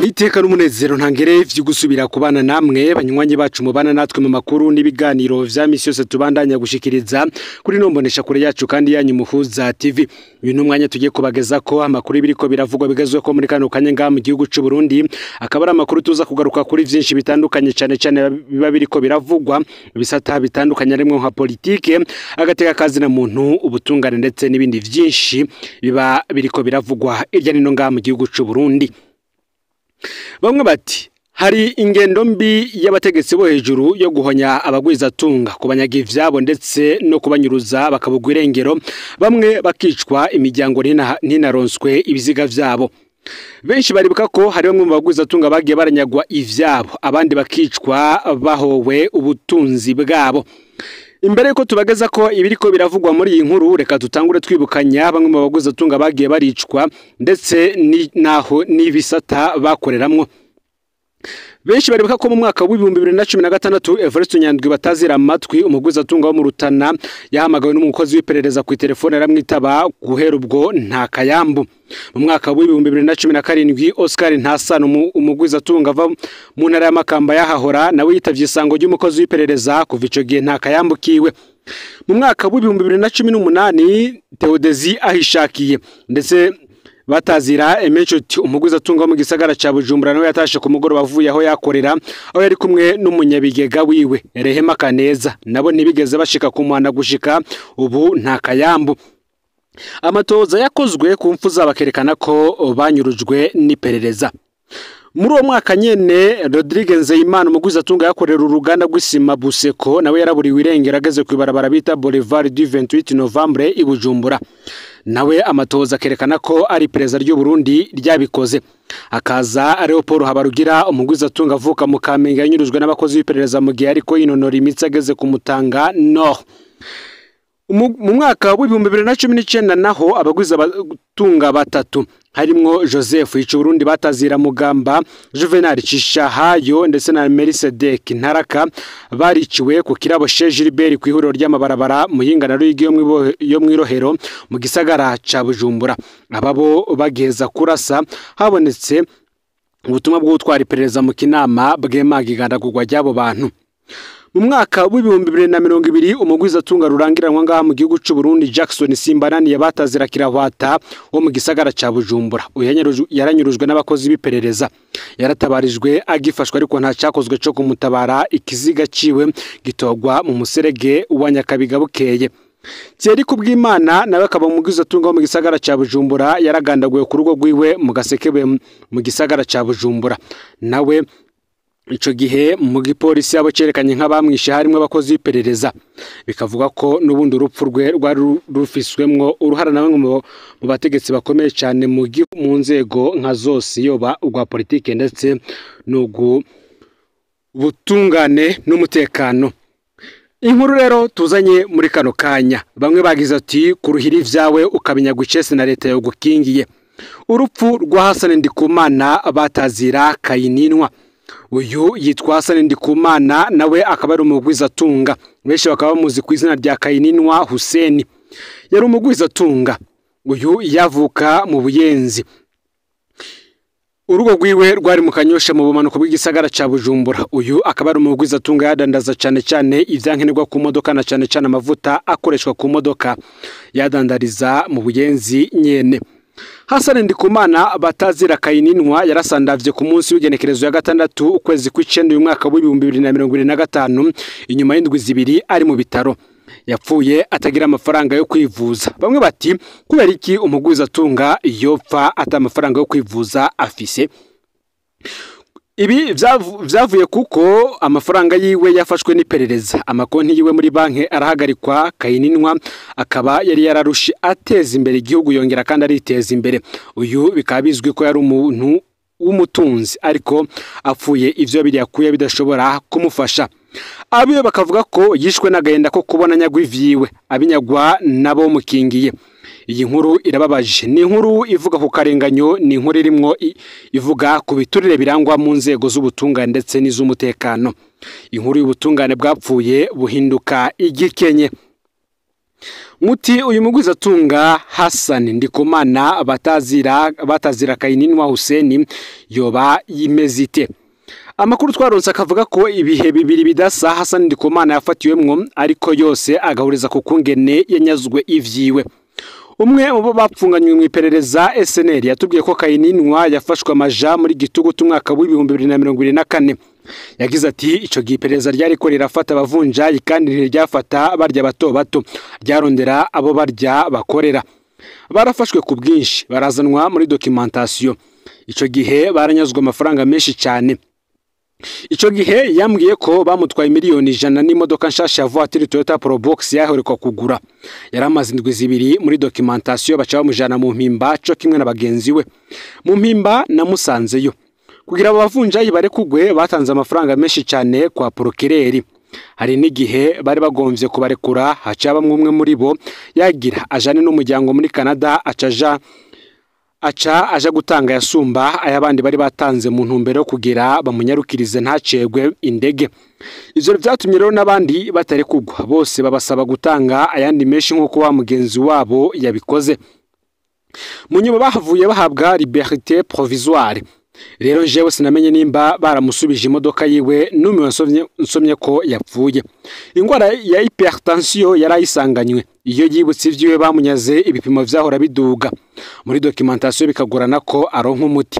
Niteka n'umunezero ntangere vyo gusubira kubana namwe banywanyi bacu mubana natwe mu makuru n'ibiganiro vya misi yose tubandanya gushikiriza kuri nombonesha kure yacu kandi yanyu muhuza TV. Uyu numwanya tugiye kubageza ko amakuru biriko biravugwa bigezwe ko muri kano kanya nga mu gihugu c'u Burundi, akaba ari amakuru tuza kugaruka kuri vyinshi bitandukanye cyane biba biriko biravugwa bisata bitandukanye rimwe nka politike, agateka kazi na muntu, ubutungane ndetse n'ibindi vyinshi biba biriko biravugwa irya nino nga mu gihugu c'u Burundi. Bamwe bati hari ingendo mbi y'abategetsi bo hejuru yo guhonya abagwizatunga kubanyaga ivyabo ndetse no kubanyuruza bakabugwa irengero, bamwe bakicwa imiryango ntinaronswe ibiziga vyabo. Benshi baribuka ko hari bamwe mu bagwizatunga bagiye baranyagwa ivyabo, abandi bakicwa bahowe ubutunzi bwabo. Imbere ko tubageza ko ibiriko biravugwa muri iyi nkuru, reka tutangure twibukanya bamwe mu bagwizatunga bagiye baricwa ndetse naho n'ibisata bakoreramwo. Benshi baribuka ko mu mwaka wa 2016 Everest Nyandwi batazira amatwi umugwizatunga wo mu Rutana yahamagawe n'umukozi w'iperereza ku telefone aramwitaba guhera ubwo nta kayambu. Mu mwaka wa 2017 Oscar Ntasano umugwizatunga ava mu ntara ya Makamba yahahora nawe yitavye isango ry'umukozi w'iperereza kuva ico gihe nta kayambu kiwe. Mu mwaka wa 2018 Theodezi ahishakiye ndetse batazira Emechuti umugwizatunga mu gisagara ca Bujumbura nawe yatashe ku mugoro bavuye aho yakorera, aho yari kumwe n'umunyabigega wiwe Rehema Kaneza, nabo ntibigeze bashika ku muhanda gushika ubu nta kayambu. Amatoza yakozwe ku mfu zabakerekana ko banyurujwe n'iperereza. Muri uwo mwaka nyene Rodrigue Nzeyimana umugwizatunga yakorera uruganda rw'isima Buseko nawe yaraburiwe irengero ageze kwibarabara bita Boulevard du 28 Novembre i Bujumbura. Nawe amatoza kerekana ko ari pereza ry'u Burundi ryabikoze. Akaza Leopold Habarugira umugwizatunga avuka mu Kamenge yanyurujwe n'abakozi b'iperereza mu gihe ariko inonora imitsi ageze kumutanga no. Mu mwaka wa 2019 naho abagwizatunga batatu harimwo Joseph Ico Burundi batazira Mugamba, Juvenal Cishahayo ndetse na Melisedek Ntaraka bariciwe ku kirabo Chez Gilbert ku ihuriro ry'amabarabara mu yinganaro yo mwirohero mu gisagara ca Bujumbura. Ababo bageza kurasa habonetse ubutumwa bwo gutwara iperereza mu kinama bwemaga igandagurwa ry'abo bantu. Mu mwaka wa 2020 umugwizatunga rurangiranwa ngaha mu gihugu c'u Burundi Jackson Simbanani yabatazira Kirahwata wo mu gisagara ca Bujumbura. Yaranyurujwe n'abakozi b'iperereza, yaratabarijwe agifashwa ariko nta cyakozwe cyo kumutabara, ikiziga ciwe gitogwa mu muserege wa Nyakabiga bukeye. Thierry Kubwimana nawe akaba umugwizatunga wo mu gisagara ca Bujumbura yaragandaguye ku rugo rwiwe mu Gasekebe mu gisagara ca Bujumbura. Nawe ico gihe mu gipolisi abo cerekanye nk'abamwishe harimo abakozi b'iperereza, bikavuga ko n'ubundi urupfu rwe rwari rufiswemwo uruhara nawe mu bategetsi bakomeye cyane mu nzego nka zose yoba ugwa politike ndetse n'ugu butungane n'umutekano. Inkuru rero tuzanye muri kano kanya, bamwe bagize ati kuruhira ivyawe ukabinyagwa icese na leta yo gukingiye. Urupfu rwa Hassan Ndikumana batazira Kayininwa. Uyu yitwa Hassan Ndikumana nawe akaba ari umugwizatunga, benshi bakaba bamuzi ku izina rya Kayininwa Hussein. Yari umugwizatunga, uyu yavuka mu Buyenzi. Urugo rwiwe rwari mu Kanyosha mu bumanuko bw'igisagara ca Bujumbura. Uyu akaba ari umugwizatunga yadandaza cyane ivyankenerwa ku modoka na cyane amavuta akoreshwa ku modoka, yadandariza mu Buyenzi nyene. Hassan Ndikumana batazira Kayininwa yarasandavye ku munsi w'igenekerezo ya 6 ukwezi kw'icenda uyu mwaka wa 2025 inyuma y'indwi zibiri ari mu bitaro. Yapfuye atagira amafaranga yo kwivuza. Bamwe bati kubera iki umugwizatunga yopfa ata amafaranga yo kwivuza afise? Ibi vyavuye kuko amafaranga yiwe yafashwe n'iperereza, amakonti yiwe muri banki arahagarikwa. Kayininwa akaba yari yararushe ateza imbere igihugu yongera kandi ariteza imbere. Uyu bikaba bizwi ko yari umuntu w'umutunzi ariko apfuye ivyo biriyakuye bidashobora kumufasha. Abiyo bakavuga ko yishwe n'agahenda ko kubona nyagwa ivyiwe abinyagwa nabo mukingiye. Iyi nkuru irababaje, ni inkuru ivuga ku karenganyo, ni inkuru irimwo ivuga ku biturire birangwa mu nzego z'ubutungane ndetse n'iz'umutekano. Inkuru y'ubutungane bwapfuye buhinduka igikenye. muti uyu mugwizatunga Hassan Ndikumana batazira Kayininwa Hussein yoba yimezite. Amakuru twaronse akavuga ko ibihe bibiri bidasa Hassan Ndikumana yafatiwemwo ariko yose agahuriza ku kungene yanyazwe ivyiwe. Umwe mu bapfunganywe mu iperereza SNL yatubwiye ko Kayininwa yafashwe amaja muri gitugu tumwaka w'2024. Yagize ati ico giperereza ryari ko rirafata abavunjayi kandi ntiryafata barya bato ryarondera abo barya bakorera. Barafashwe ku bwinshi barazanwa muri documentation. Ico gihe baranyazwe amafaranga menshi cyane. Ico gihe yambwiye ko bamutwaye miliyoni 100 n'imodoka nshasha ya voiture Toyota Probox yaheruka kugura. Yaramaze indwi zibiri muri documentation baca bamujana mu mpimba cyo kimwe na bagenzi we. Mu mpimba namusanzeyo. Kugira abo bavunjayi bare kugwe batanze amafaranga menshi cyane kwa procureur. Hari n'igihe bari bagomvye kubarekura haca bamwe umwe muri bo yagira ajane n'umuryango muri Canada aja gutanga yasumba ayabandi bari batanze mu ntumbero kugira bamunyarukirize ntacegwe indege. Ivyo vyatumye rero nabandi batare kugwa bose babasaba gutanga ayandi menshi nkuko wa mugenzi wabo yabikoze. Munyuma bahavuye bahabwa liberté provisoire. Rero jewe sinamenye nimba baramusubije imodoka yiwe numiwe nsomye ko yapfuye. Ingwara ya hypertension yarayisanganywe. Iyo yibutse ivyiwe bamunyaze ibipimo vyahora biduga. Muri documentation bikagorana ko aronka umuti.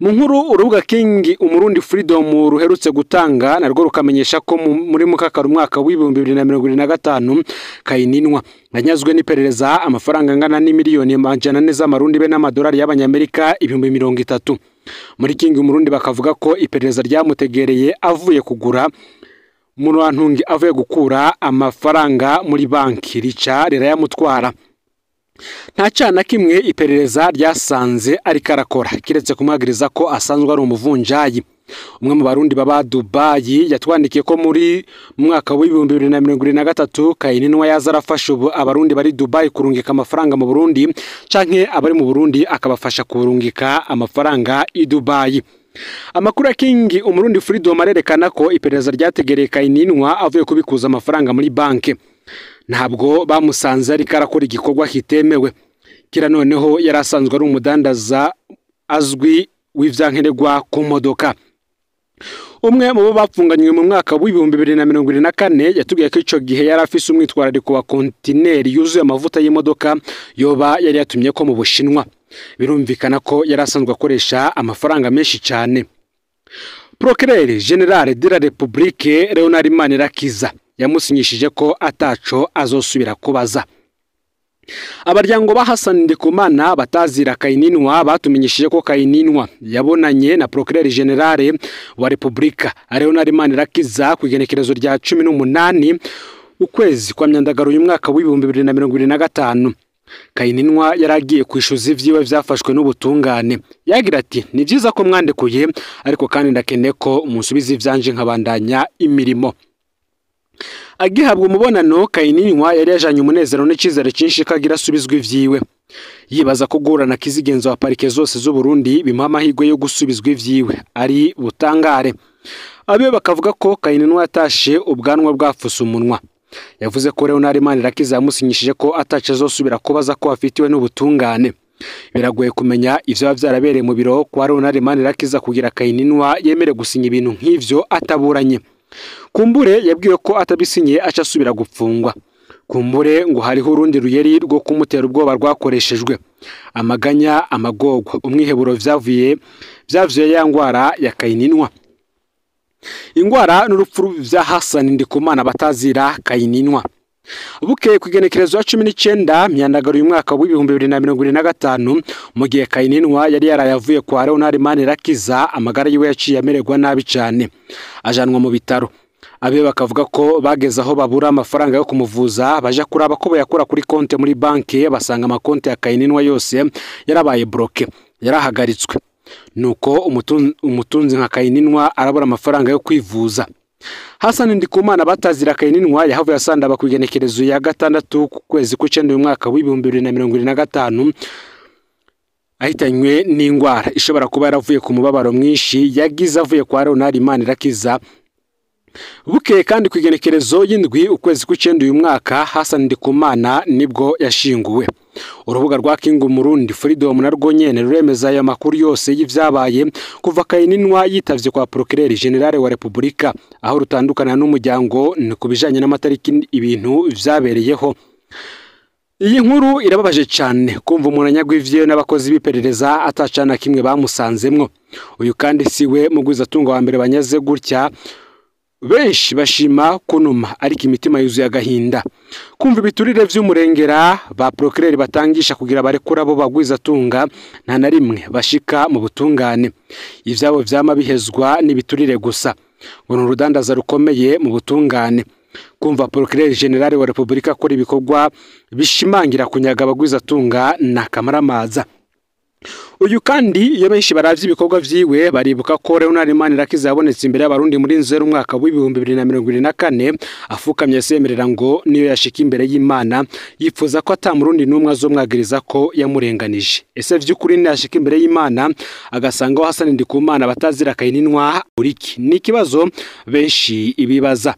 Mu nkuru urubuga King Umurundi Freedom ruherutse gutanga narwo rukamenyesha ko muri mukakara umwaka w'2025 Kayininwa yanyazwe n'iperereza amafaranga angana n'imiliyoni 400 z'amarundi be n'amadolari y'abanyamerika 30. Muri King Umurundi bakavuga ko iperereza ryamutegereye avuye kugura murantungi avuye gukura amafaranga muri banki rica rirayamutwara. Nta cana kimwe iperereza ryasanze ari karakora kiretse kumwagiriza ko asanzwe ari umuvunjayi. Umwe mu barundi baba Dubai yatwandikiye ko muri mwaka w'2023 Kayininwa yazarafasha abarundi bari Dubai kurungika amafaranga mu Burundi canke abari mu Burundi akabafasha kurungika amafaranga i Dubai. Amakuru ya King Umurundi Freedom arerekana ko iperereza ryategereye Kayininwa avuye kubikuza amafaranga muri banki. Ntabwo bamusanze ari karakora igikorwa kitemewe. Kira noneho yarasanzwe ari umudandaza azwi w'ivyankenerwa ku modoka. Umwe mu bapfunganywe mu mwaka w'2024 yatubwiye ko ico gihe yari afise umwitwarariko wa kontineri yuzuye amavuta y'imodoka yoba yari yatumye ko mu Bushinwa. Birumvikana ko yarasanzwe akoresha amafaranga menshi cyane. Procureur General de la République Leonard Manirakiza yamusinyishije ko ataco azosubira kubaza. Abaryango ba Hassan Ndikumana batazira Kayininwa batumenyeshije ko Kayininwa yabonanye na Procureur General wa Republika Leonard Manirakiza ku igenekerezo rya 18 ukwezi kwa myandagaro uyu mwaka w'2025. Kayininwa yaragiye kwishuza ivyiwe vyafashwe n'ubutungane. Yagira ati ni vyiza ko mwandekuye ariko kandi ndakene ko umunsubiza ivyanje nkabandanya imirimo. Agihabwa umubonano Kayininwa yari yajanye umunezero n'icizere cinshi kagira asubizwa ivyiwe. Yibaza ko gurana kizigenzo wa parike zose z'u Burundi bimuha amahirwe yo gusubizwa ivyiwe ari butangare. Abe bakavuga ko Kayininwa yatashe ubwanwa bwafuse umunwa. Yavuze ko Leonard Manirakiza yamusinyishije ko ataca azosubira kubaza ko afitiwe n'ubutungane. Biragoye kumenya ivyo byarabereye mu biro kwa Leonard Manirakiza kugira Kayininwa yemere gusinya ibintu nk'ivyo ataburanye. Kumbure yabwiwe ko atabisinye aca asubira gupfungwa. Kumbure ngo hariho urundi ruyeri rwo kumutera ubwoba rwakoreshejwe. Amaganya amagogwa umwiheburo vyavuye yangwara ya Kayininwa. Ingwara n'urupfu vya Hassan Ndikumana batazira Kayininwa. Bukeye kugenekerezo wa 19 myandagaro uyu mwaka w'2025 mu gihe Kayininwa yari yarayavuye kwa Leonard Manirakiza amagara yiwe yaciye amererwa nabi cyane. Ajanwa mu bitaro. Abe bakavuga ko bageze aho babura amafaranga yo kumuvuza baja kuraba ko yakora kuri konte muri banki basanga amakonte ya Kayininwa yose yarabaye bloqué yarahagaritswe. Nuko umutunzi nka Kayininwa arabura amafaranga yo kwivuza. Hassan Ndikumana batazira Kayininwa yahavuye asandaba ku igenekerezo ya 6 ku kwezi kw'icenda uyu mwaka w'2025 ahitanywe n'ingwara ishobora kuba yaravuye ku mubabaro mwinshi yagize avuye kwa Leonard Manirakiza Bukeye kandi ku igenekerezo y'indwi ukwezi kw'icenda uyu mwaka Hassan Ndikumana nibwo yashinguwe. Urubuga rwa King Murundi Freedom narwo nyene ruremeza aya makuru yose y'ivyabaye kuva Kayininwa yitavye kwa Procureur General wa Republika, aho rutandukana n'umuryango ni kubijanye n'amatariki ibintu vyabereyeho. Iyi nkuru irababaje cyane kumva umuntu anyagwivye n'abakozi b'iperereza atacana kimwe bamusanzemwo. Uyu kandi siwe mugwizatunga wa mbere banyaze gutya, benshi bashima kunuma ariko imitima yuzuye agahinda. Kumva ibiturire vy'umurengera ba Procureur batangisha kugira barekura abo bagwizatunga nta na rimwe bashika mu butungane. Ivyabo vyama bihezwa n'ibiturire gusa. Ngo urudandaza rukomeye mu butungane. Kumva Procureur General wa Republika kuri ibikorwa bishimangira kunyaga abagwizatunga na kamaramaza. Uyu kandi iyo benshi baravye ibikorwa vyiwe baribuka ko Leonard Manirakiza yabonetse imbere y'abarundi muri Nzero umwaka w'2024 afukamye semerera ngo niyo yashika imbere y'Imana yifuza ko atamurundi numwe azomwagiriza ko yamurenganije. Ese vy'ukuri ni yashika imbere y'Imana agasanga Hassan Ndikumana batazira Kayininwa uriki? Ni kibazo benshi ibibaza.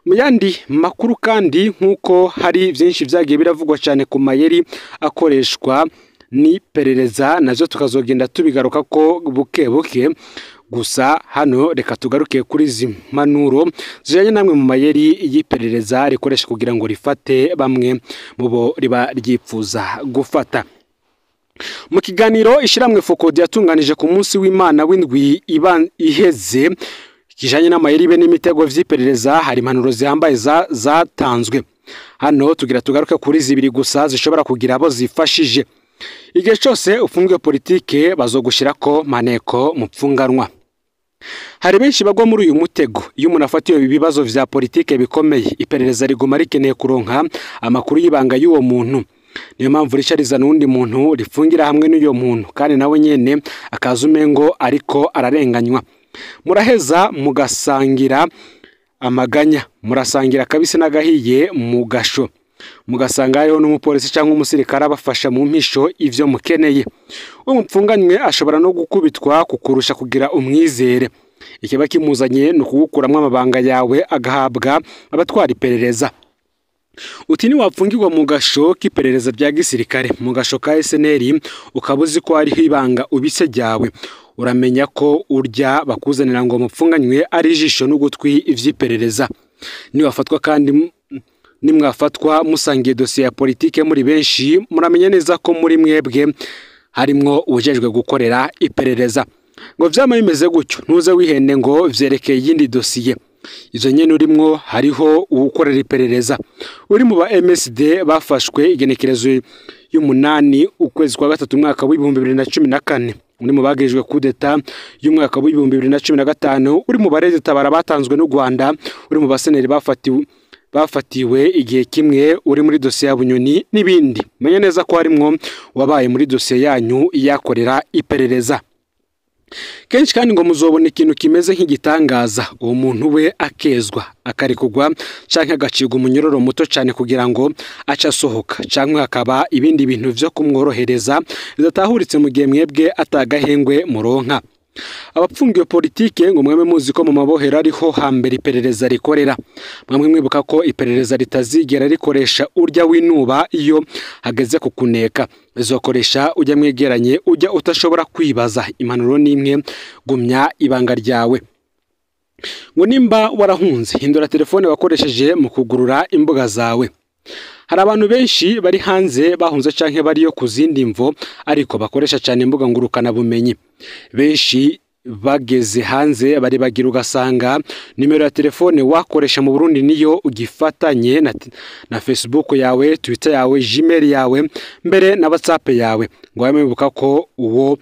Mu yandi makuru kandi nkuko hari vyinshi vyagiye biravugwa cyane ku mayeri akoreshwa ni perereza nazo tukazogenda tubigaruka ko buke buke, gusa hano reka tugaruke kuri zimpanuro zijanye namwe mu mayeri y'iperereza rikoresha kugira ngo rifate bamwe mu bo riba ryipfuza gufata. Mu kiganiro ishiramwe Fokodi yatunganije ku munsi w'Imana w'indwi iheze kijanye n'amayeri be n'imitego vy'iperereza, hari impanuro zihambaye zatanzwe. Hano tugira tugaruke kuri zibiri gusa zishobora kugira abo zifashije. Igihe cyose ufungiwe politike bazogushirako maneko mupfunganwa. Hari benshi bagwa muri uyu mutego. Iyo umuntu afatiwe ibibazo vya politike bikomeye, iperereza riguma rikeneye kuronka amakuru y'ibanga y'uwo muntu. Niyo mpamvu rishariza n'undi muntu rifungira hamwe n'uyo muntu kandi nawe nyene akazumengo ariko ararenganywa. Muraheza mugasangira amaganya, murasangira kabise n'agahiye mu gasho, mugasangayo n'umupolisi cyangwa umusirikare abafasha mu mpisho ivyo mukeneye. Umupfunganywe ashobora no gukubitwa kukurusha kugira umwizere. Ikiba kimuzanye no kugukuramwe amabanga yawe agahabwa abatwara iperereza. Uti ni wapfungirwa mu gasho k'iperereza rya gisirikare, mu gasho ka SNL ukabuzi ko ari ibanga ubise ryawe, uramenya ko urya bakuzanira ngo mupfunganywe ari ijisho n'ugutwi ivy'iperereza. Ni wafatwa kandi nimwafatwa musangiye dosiye ya politike muri benshi, muramenya neza ko muri mwebwe harimwo ubujejwe gukorera iperereza. Ngo vyama bimeze gutyo ntuze wihende ngo vyerekeye yindi dosiye. Izo nyene urimwo hariho ugukorera iperereza. Uri mu ba MSD bafashwe igenekerezo y'umunani ukwezi kwa gatatu umwaka w'2014. Uri mu bagirijwe kudeta y'umwaka w'2015. Uri mu bareze tabara batanzwe n'u Rwanda. Uri mu baseneri bafatiwe igihe kimwe, uri muri dosiye ya Bunyoni n'ibindi. Menye neza ko harimwo wabaye muri dosiye yanyu yakorera iperereza. Kenshi kandi ngo muzobona ikintu kimeze nk'igitangaza, uwo muntu we akezwa akarekugwa canke agacirwa umunyororo muto cyane kugira ngo aca sohoka, canke hakaba ibindi bintu vyo kumworohereza bidatahuritse mu gihe mwebwe atagahengwe muronka. Abapfungiwe politike ngo mweme muzi ko mu mabohero ariho hambere iperereza rikorera. Mwamwe mwibuka ko iperereza ritazigera rikoresha urya winuba iyo hageze kukuneka, izokoresha ujya mwegeranye, ujya utashobora kwibaza. Impanuro nimwe, gumya ibanga ryawe. Ngo nimba warahunze, hindura telefone wakoresheje mu kugurura imbuga zawe. Hari abantu benshi bari hanze bahunze canke bariyo kuzindi mvo ariko bakoresha cyane imbuga ngurukana bumenyi. Benshi bageze hanze bari bagira ugasanga nimero ya telefone wakoresha mu Burundi niyo ugifatanye na Facebook yawe, Twitter yawe, Gmail yawe, mbere na WhatsApp yawe. Ngo wamebuka ko uwo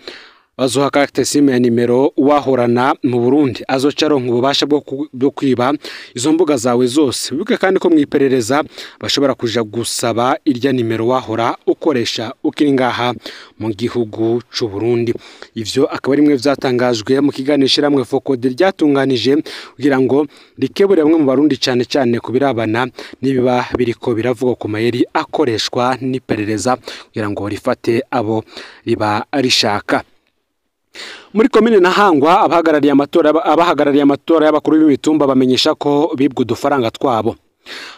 bazoha carte SIM ya nimero wahorana mu Burundi azoca ronka ububasha bwo kwiba izo mbuga zawe zose. Bibuke kandi ko mwiperereza bashobora kuja gusaba irya nimero wahora ukoresha ukiri ngaha mu gihugu c'u Burundi. Ivyo akaba ari mwe vyatangajwe mu kiganiro shiramwe Fokodi ryatunganije kugira ngo rikebure bamwe mu Barundi cyane cyane kubirabana nibiba biriko biravugwa ku mayeri akoreshwa n'iperereza kugira ngo rifate abo riba rishaka. Muri komine Ntahangwa abahagarariye amatora y'abakuru b'imitumba bamenyesha ko bibwe udufaranga twabo.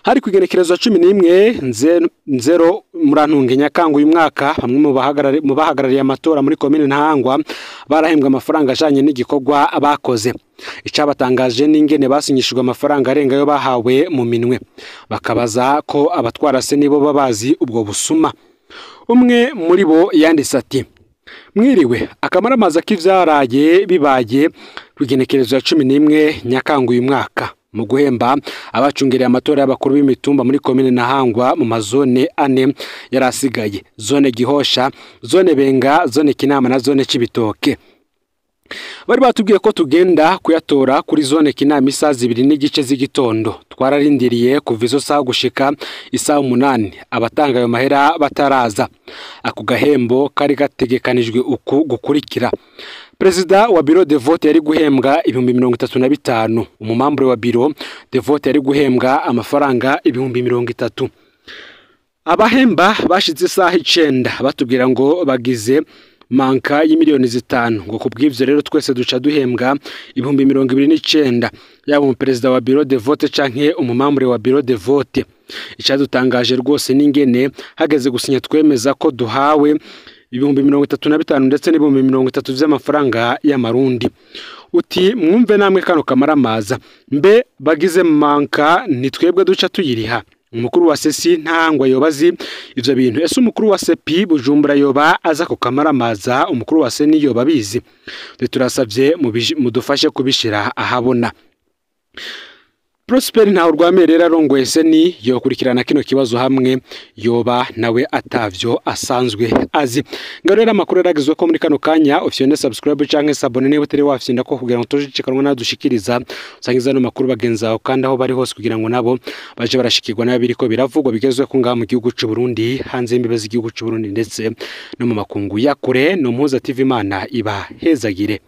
Hari kwigenekerezo 11/0 murantunge Nyakanga uyu mwaka bamwe mu bahagarariye amatora muri komine Ntahangwa barahembwa amafaranga ajanye n'igikorwa bakoze. Icabatangaje n'ingene basinyishijwe amafaranga arenga yo bahawe mu minwe, bakabaza ko abatwara se nibo babazi ubwo busuma. Umwe muri bo yanditse ati: mwiriwe, akamaramaza k'ivyaraye bibaye kwigenekerezo ya 11 Nyakanga uyu mwaka mu guhemba abacungereye amatora y'abakuru b'imitumba muri komine Ntahangwa mu mazone 4 yarasigaye: zone Gihosha, zone Benga, zone Kinama na zone Cibitoke. Bari batubwiye ko tugenda kuyatora kuri zone Kinama isaha 2:30 z'igitondo. Twararindiriye kuva izo saha gushika isaha 8 abatanga ayo mahera bataraza. Ako gahembo kari gategekanijwe uku gukurikira: Perezida wa Bureau de Vote yari guhembwa 35,000, umumambure wa Bureau de Vote yari guhembwa amafaranga 30,000. Abahemba bashize isaha 9 batubwira ngo bagize manka y'imiliyoni 5, ngo kubw'ivyo rero twese duca duhembwa 29,000, yaba umuperezida wa Bureau de Vote canke umumambure wa Bureau de Vote. Icadutangaje rwose n'ingene hageze gusinya twemeza ko duhawe 35,000 ndetse n'30,000 vy'amafaranga y'amarundi. Uti mwumve namwe kano kamaramaza, mbe bagize manka nitwebwe duca tuyiriha? Umukuru wa sesi Ntahangwa yobazi ivyo bintu. Ese umukuru wa sepi Bujumbura yoba aza ko kamaramaza? Umukuru wa seni yoba bizi? Turasavye mudufashe kubishira ahabona. Prosper Ntahurwamerera arongoye seni yokurikirana kino kibazo hamwe yoba nawe atavyo asanzwe azi. Ngarera amakuru yaragizwe ko muri kano kanya ufyone subscribe canke sabone niba utari wafyinda ko kugira ngo tujicekanwa nadushikiriza usangiza no makuru bagenzaho kandi aho bari hose kugira ngo nabo baje barashikirwa n'abiriko biravugwa bigezwe ko ngaha mu gihugu cy'u Burundi, hanze y'imbibe z'igihugu cy'u Burundi ndetse no mu makungu ya kure. No Muhuza TV Imana iba hezagire.